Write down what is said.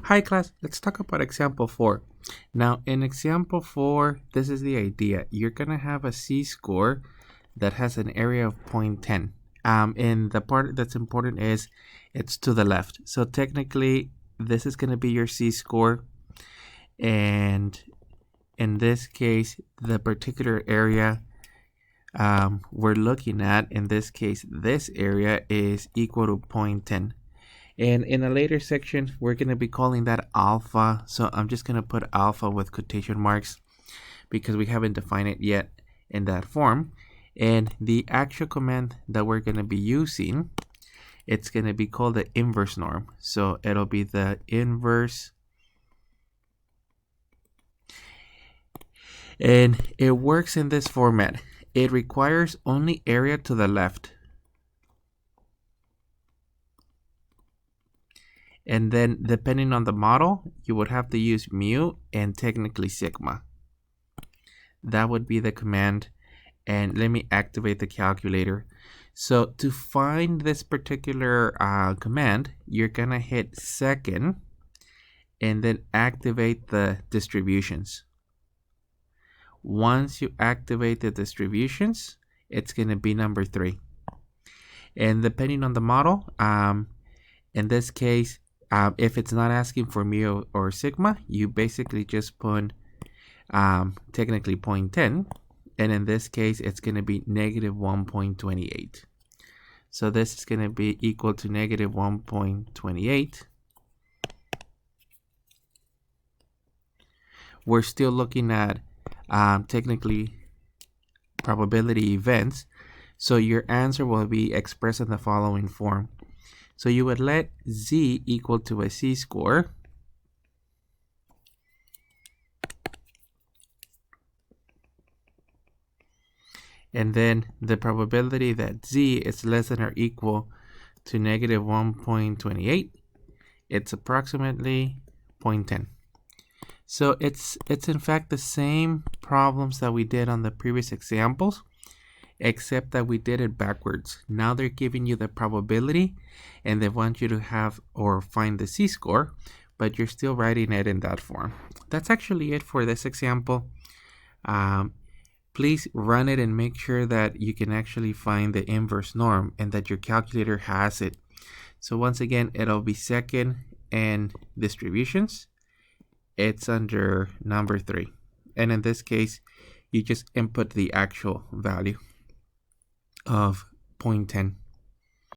Hi class, let's talk about example 4. Now in example 4, this is the idea. You're going to have a C-score that has an area of 0.10. And the part that's important is it's to the left. So technically this is going to be your C-score. And in this case, the particular area we're looking at, in this case, this area is equal to 0.10. And in a later section, we're going to be calling that alpha. So I'm just going to put alpha with quotation marks because we haven't defined it yet in that form. And the actual command that we're going to be using, it's going to be called the inverse norm. So it'll be the inverse. And it works in this format. It requires only area to the left. And then depending on the model, you would have to use mu and technically sigma. That would be the command. And let me activate the calculator. So to find this particular command, you're going to hit second and then activate the distributions. Once you activate the distributions, it's going to be number 3. And depending on the model, in this case, if it's not asking for mu or sigma, you basically just put technically 0.10. And in this case, it's going to be negative 1.28. So this is going to be equal to negative 1.28. We're still looking at technically probability events. So your answer will be expressed in the following form. So you would let Z equal to a C-score. And then the probability that Z is less than or equal to negative 1.28, it's approximately 0.10. So it's in fact the same problems that we did on the previous examples, except that we did it backwards. Now they're giving you the probability and they want you to have or find the C-score, but you're still writing it in that form. That's actually it for this example. Please run it and make sure that you can actually find the inverse norm and that your calculator has it. So once again, it'll be second and distributions. It's under number 3. And in this case, you just input the actual value of 0.10.